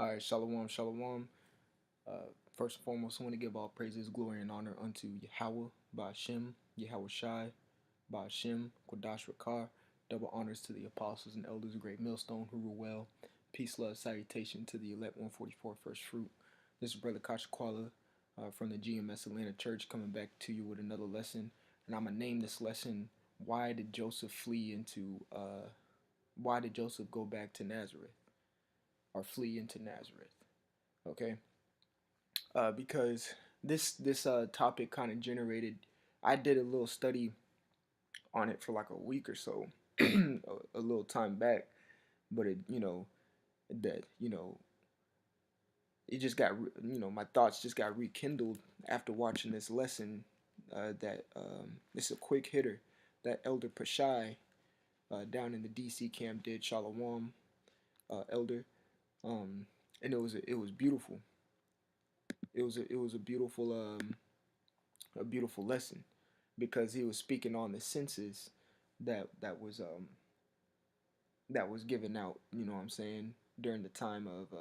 All right, shalom, shalom. First and foremost, I want to give all praises, glory, and honor unto Yahweh, Ba'ashem, Yahweh Shai, Ba'ashem, Kodash Rakar. Double honors to the apostles and elders of Great Millstone who rule well. Peace, love, salutation to the elect 144 First Fruit. This is Brother Kashakwala from the GMS Atlanta Church coming back to you with another lesson. And I'm going to name this lesson, Why Did Joseph go back to Nazareth? Or flee into Nazareth? Okay, because this topic kind of generated. I did a little study on it for like a week or so, a little time back, but it just got my thoughts just got rekindled after watching this lesson. That It's a quick hitter that Elder Pashai down in the DC camp did. Shalom, Elder, and it was beautiful. It was a beautiful lesson because he was speaking on the census that that was um that was given out, you know what I'm saying, during the time of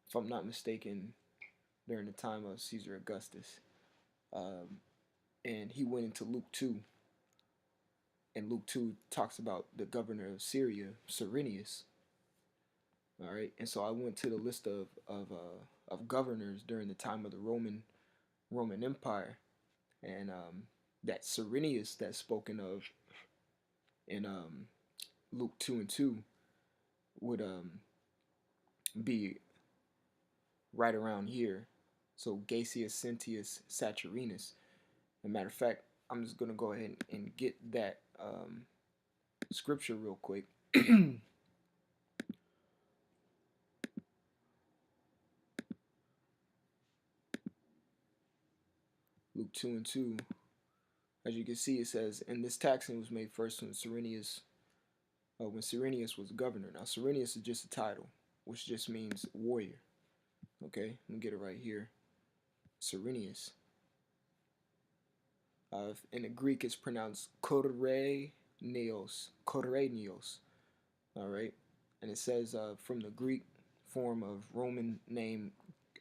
if I'm not mistaken, during the time of Caesar Augustus. Um, and he went into Luke 2, and Luke 2 talks about the governor of Syria, Cyrenius. All right, and so I went to the list of governors during the time of the Roman Empire, and that Cyrenius that's spoken of in Luke 2:2 would be right around here. So Gasius Sentius Saturninus. As a matter of fact, I'm just gonna go ahead and get that scripture real quick. Luke 2:2. As you can see, it says, "And this taxing was made first when Cyrenius was governor." Now, Cyrenius is just a title, which just means warrior. Okay, let me get it right here. Cyrenius. In the Greek, it's pronounced Koreneos. Koreneos. All right, and it says from the Greek form of Roman name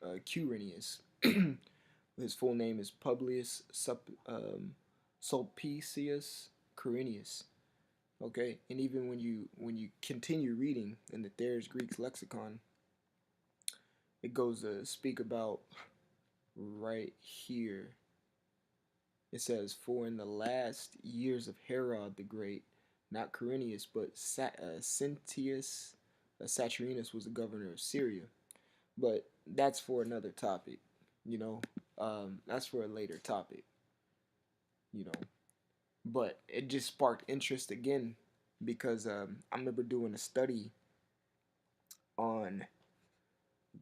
Quirinius. His full name is Publius Sulpicius Quirinius. Okay, and even when you continue reading in the Thayer's Greek lexicon, it goes to speak about right here. It says, "For in the last years of Herod the Great, not Quirinius, but Sentius Saturninus was the governor of Syria." But that's for another topic, you know. That's for a later topic, you know. But it just sparked interest again because I remember doing a study on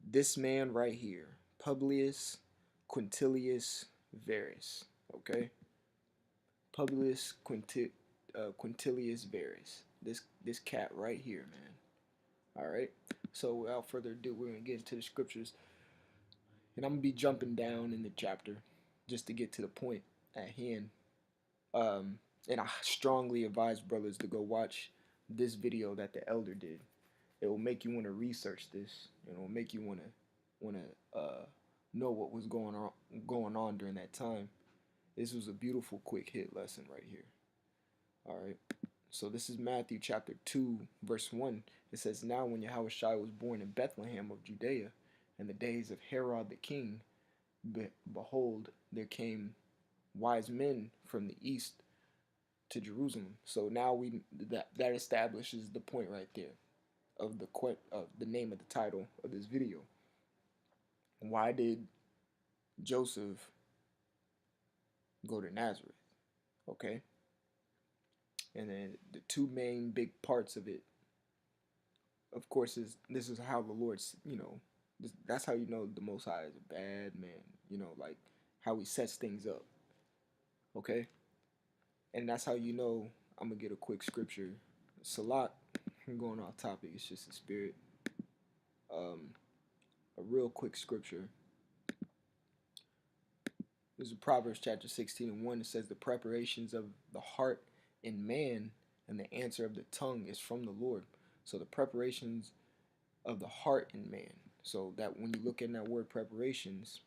this man right here, Publius Quintilius Varus. Okay, Publius Quintilius Varus. This cat right here, man. All right. So without further ado, we're gonna get into the scriptures, and I'm gonna be jumping down in the chapter just to get to the point at hand. And I strongly advise brothers to go watch this video that the elder did. It will make you want to research this. It will make you want to know what was going on during that time. This was a beautiful quick hit lesson right here. All right. So this is Matthew chapter 2, verse 1. It says, "Now when Yahushua was born in Bethlehem of Judea, in the days of Herod the king, behold, there came wise men from the east to Jerusalem." So now that establishes the point right there of the name of the title of this video. Why did Joseph go to Nazareth? Okay, and then the two main big parts of it, of course, is this is how the Lord's, that's how you know the Most High is a bad man. Like how he sets things up. Okay, and that's how you know. I'm gonna get a quick scripture. Salat. I'm going off topic. It's just a spirit. A real quick scripture. This is Proverbs chapter 16:1. It says, "The preparations of the heart in man and the answer of the tongue is from the Lord." So the preparations of the heart in man. So that when you look at that word preparations,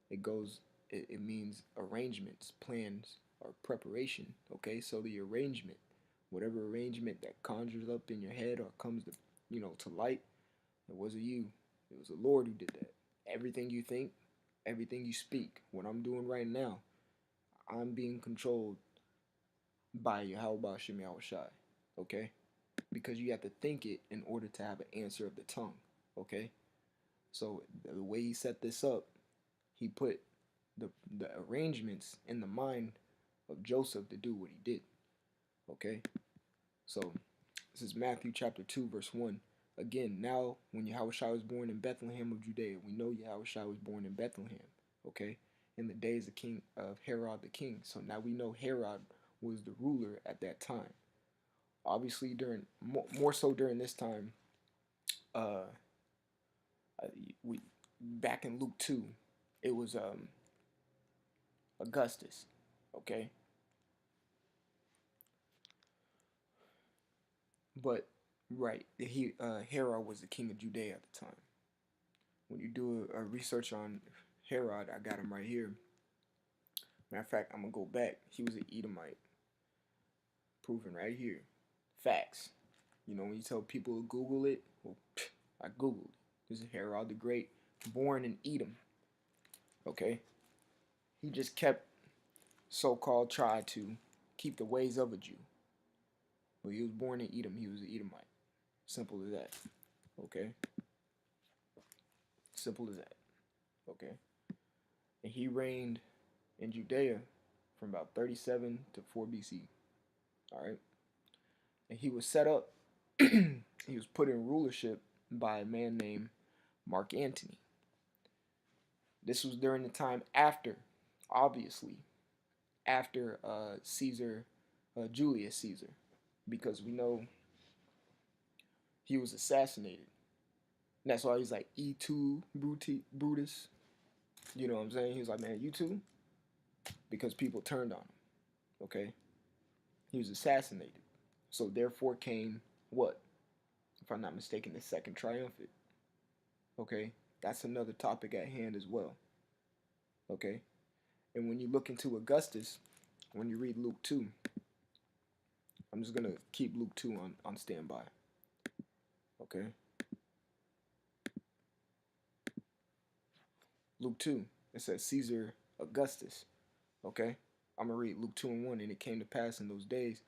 it goes, it means arrangements, plans, or preparation. Okay, so the arrangement, whatever arrangement that conjures up in your head or comes to, to light, it wasn't you. It was the Lord who did that. Everything you think, everything you speak, what I'm doing right now, I'm being controlled by Yahweh Shem Shai. Okay? Because you have to think it in order to have an answer of the tongue. Okay? So the way he set this up, he put the arrangements in the mind of Joseph to do what he did. Okay? So this is Matthew chapter 2, verse 1. Again, now when Yahushua was born in Bethlehem of Judea, we know Yahushua was born in Bethlehem, okay, in the days of King of Herod the king. So now we know Herod was the ruler at that time. Obviously, during more so during this time, uh, we back in Luke 2, it was Augustus, okay, but right, Herod was the king of Judea at the time. When you do a research on Herod, I got him right here. Matter of fact, I'm gonna go back. He was an Edomite, proven right here. Facts. When you tell people to Google it, well, I Googled it. This is Herod the Great, born in Edom. Okay? He just kept so-called tried to keep the ways of a Jew. But he was born in Edom. He was an Edomite. Simple as that. Okay? Simple as that. Okay? And he reigned in Judea from about 37 to 4 BC. All right? And he was set up, he was put in rulership by a man named Mark Antony. This was during the time after, obviously, after Caesar, Julius Caesar, because we know he was assassinated. And that's why he's like E2 Brutus. You know what I'm saying? He was like, man, you too? Because people turned on him. Okay? He was assassinated. So therefore came what? If I'm not mistaken, the second triumvirate. Okay? That's another topic at hand as well. Okay? And when you look into Augustus, when you read Luke 2, I'm just going to keep Luke 2 on standby. Okay? Luke 2, it says Caesar Augustus. Okay? I'm going to read Luke 2 and 1. And it came to pass in those days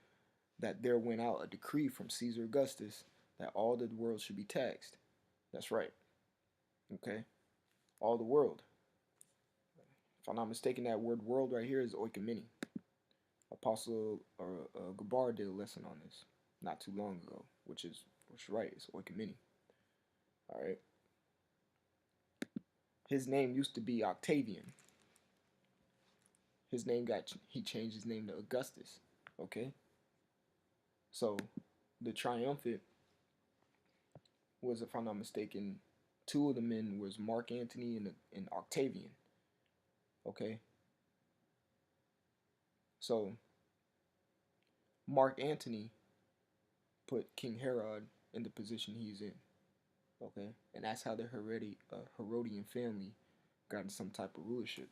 that there went out a decree from Caesar Augustus that all the world should be taxed. That's right. Okay? All the world. If I'm not mistaken, that word world right here is oikomeni. Apostle Gabar did a lesson on this not too long ago, which is right. It's oikomeni. All right. His name used to be Octavian. He changed his name to Augustus. Okay. So the triumphant was, if I'm not mistaken, two of the men was Mark Antony and Octavian. Okay. So Mark Antony put King Herod in the position he's in. Okay, and that's how the Herodian family got in some type of rulership.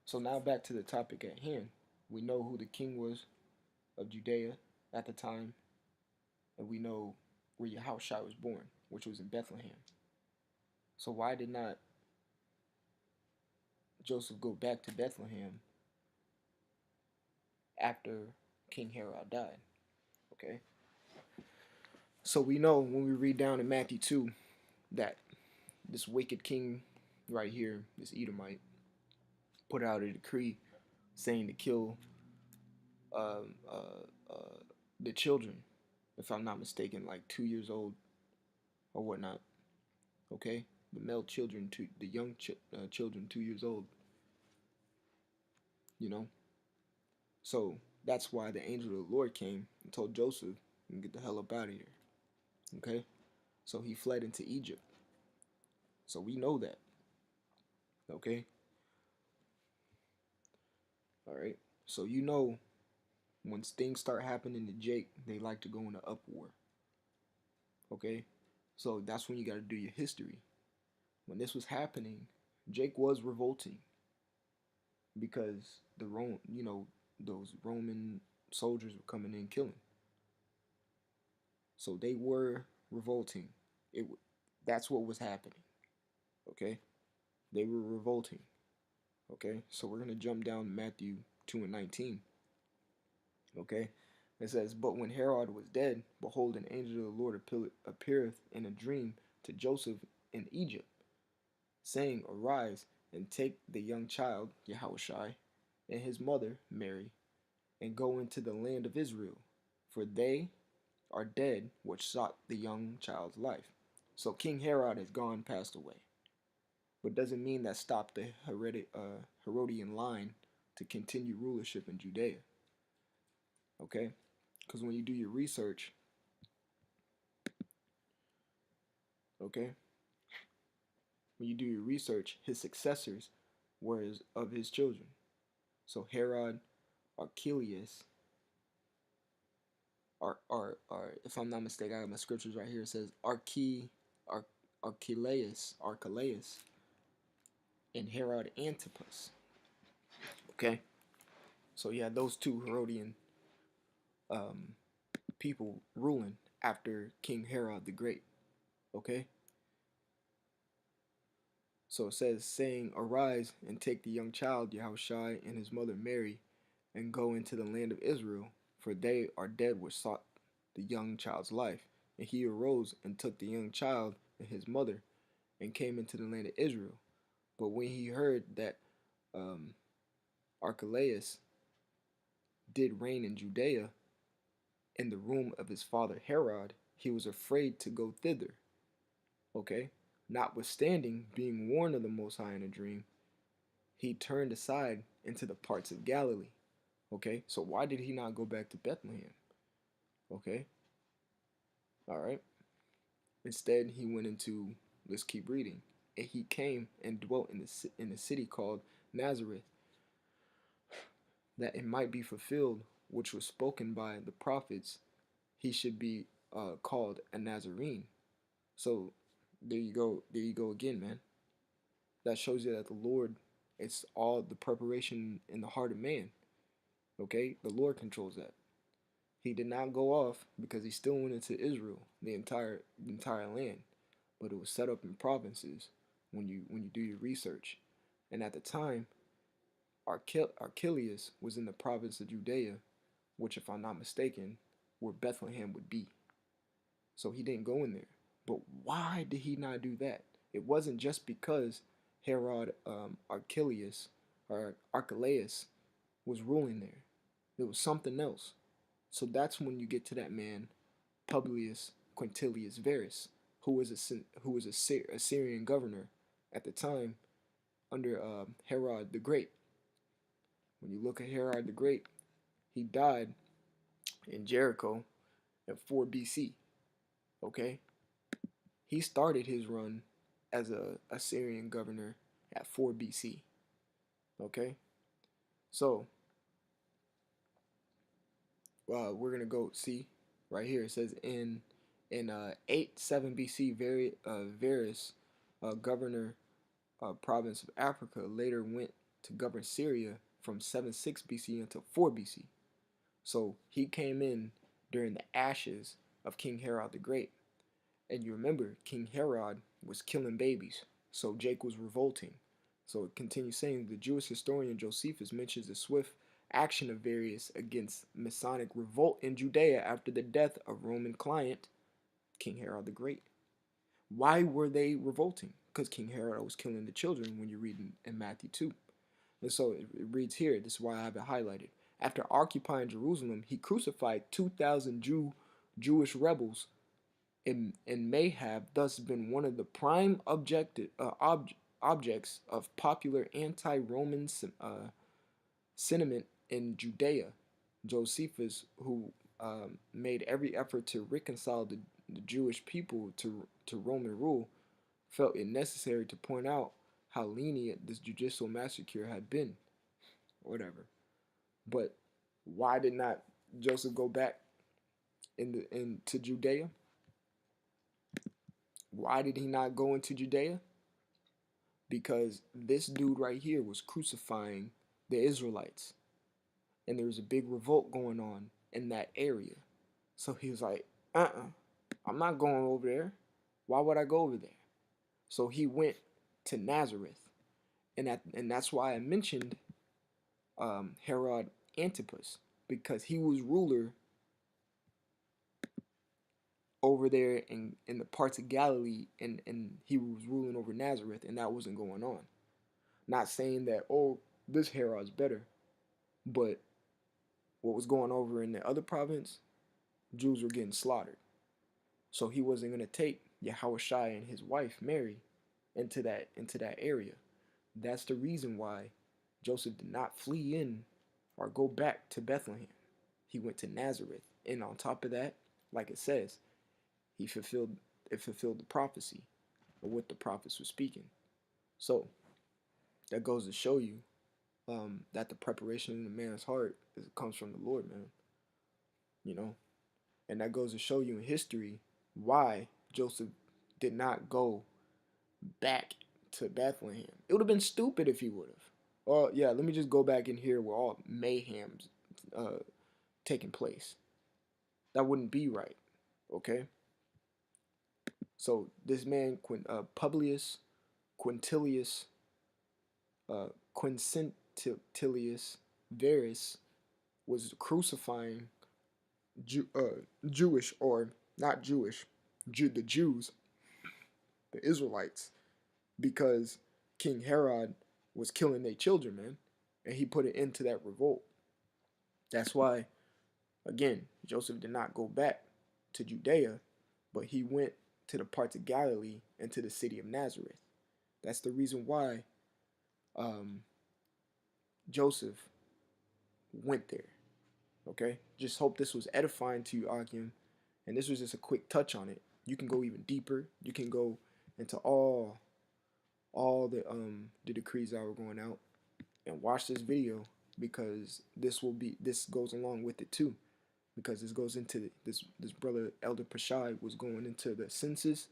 So now back to the topic at hand. We know who the king was of Judea at the time, and we know where Yahushua was born, which was in Bethlehem. So why did not Joseph go back to Bethlehem after King Herod died? Okay. So we know when we read down in Matthew 2 that this wicked king right here, this Edomite, put out a decree saying to kill um, uh, uh, the children, if I'm not mistaken, like 2 years old or whatnot. Okay, the male children, the young children, 2 years old. You know, so that's why the angel of the Lord came and told Joseph, "Get the hell up out of here." Okay, so he fled into Egypt. So we know that. Okay, all right. So when things start happening to Jake, they like to go into uproar. Okay, So that's when you got to do your history. When this was happening, Jake was revolting because those Roman soldiers were coming in killing. So they were revolting. It that's what was happening. Okay, they were revolting. Okay, so we're gonna jump down to Matthew 2:19. Okay, it says, "But when Herod was dead, behold, an angel of the Lord appeareth in a dream to Joseph in Egypt, saying, Arise and take the young child Yahushai and his mother Mary, and go into the land of Israel, for they are dead which sought the young child's life." So King Herod has gone, passed away, but doesn't mean that stopped the Herodian line to continue rulership in Judea. Okay, because when you do your research, okay, when you do your research, his successors were of his children. So Herod Archelaus, or if I'm not mistaken, I got my scriptures right here. It says Archelaus, and Herod Antipas. Okay, so you had those two Herodian um, people ruling after King Herod the Great. Okay, so it says, saying, Arise and take the young child Yahushai and his mother Mary, and go into the land of Israel, for they are dead which sought the young child's life. And he arose and took the young child and his mother, and came into the land of Israel. But when he heard that um, Archelaus did reign in Judea in the room of his father Herod, he was afraid to go thither. Okay? Notwithstanding, being warned of the Most High in a dream, he turned aside into the parts of Galilee. Okay? So why did he not go back to Bethlehem? Okay? All right? Instead, he went into, let's keep reading. And he came and dwelt in the city called Nazareth, that it might be fulfilled which was spoken by the prophets, he should be called a Nazarene. So there you go. There you go again, man. That shows you that the Lord, it's all the preparation in the heart of man. Okay? The Lord controls that. He did not go off because he still went into Israel, the entire land, but it was set up in provinces when you do your research. And at the time, Archelaus was in the province of Judea, which, if I'm not mistaken, where Bethlehem would be. So he didn't go in there. But why did he not do that? It wasn't just because Herod Archelaus or Archelaus was ruling there. There was something else. So that's when you get to that man, Publius Quintilius Varus, who was a Syrian governor at the time under Herod the Great. When you look at Herod the Great, he died in Jericho at 4 BC. Okay, he started his run as a Assyrian governor at 4 BC. Okay, so we're gonna go see right here. It says in 8-7 BC, Varus, governor province of Africa, later went to govern Syria from 7-6 BC until 4 BC. So he came in during the ashes of King Herod the Great. And you remember, King Herod was killing babies, so Jake was revolting. So it continues saying, the Jewish historian Josephus mentions the swift action of Varius against Masonic revolt in Judea after the death of Roman client King Herod the Great. Why were they revolting? Because King Herod was killing the children when you read in Matthew 2. And so it reads here, this is why I have it highlighted. After occupying Jerusalem, he crucified 2,000 Jewish rebels and may have thus been one of the prime objects of popular anti-Roman sentiment in Judea. Josephus, who made every effort to reconcile the Jewish people to Roman rule, felt it necessary to point out how lenient this judicial massacre had been, or whatever. But why did not Joseph go back into Judea? Why did he not go into Judea? Because this dude right here was crucifying the Israelites, and there was a big revolt going on in that area. So he was like, I'm not going over there. Why would I go over there? So he went to Nazareth, and that's why I mentioned Herod Antipas, because he was ruler over there in the parts of Galilee, and he was ruling over Nazareth, and that wasn't going on. Not saying that, oh, this Herod's better, but what was going over in the other province, Jews were getting slaughtered. So he wasn't going to take Yahushua and his wife Mary into that area. That's the reason why Joseph did not flee in or go back to Bethlehem. He went to Nazareth, and on top of that, like it says, he fulfilled the prophecy of what the prophets were speaking. So that goes to show you that the preparation in a man's heart comes from the Lord, man. You know, and that goes to show you in history why Joseph did not go back to Bethlehem. It would have been stupid if he would have. Oh yeah, let me just go back in here where all mayhem's taking place. That wouldn't be right. Okay. So this man Publius Quintilius Quinctilius Varus was crucifying Jewish, or not Jewish, the Jews, the Israelites, because King Herod was killing their children, man, and he put an end to that revolt. That's why, again, Joseph did not go back to Judea, but he went to the parts of Galilee and to the city of Nazareth. That's the reason why Joseph went there. Okay? Just hope this was edifying to you, Akim. And this was just a quick touch on it. You can go even deeper. You can go into all the decrees that were going out, and watch this video, because this goes along with it too, because this goes into this brother Elder Pashai was going into the census,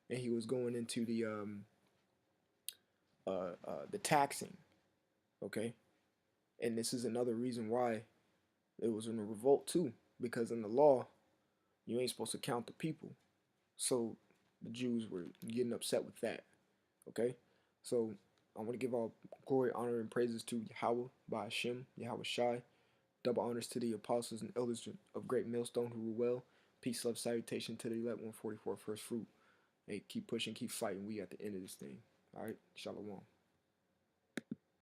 and he was going into the taxing. Okay, and this is another reason why it was in a revolt too, because in the law you ain't supposed to count the people, so the Jews were getting upset with that. Okay, so I want to give all glory, honor, and praises to Yahweh by Hashem, Yahweh Shai. Double honors to the apostles and elders of Great Millstone who rule well. Peace, love, salutation to the elect 144 first fruit. Hey, keep pushing, keep fighting. We at the end of this thing. All right, shalom.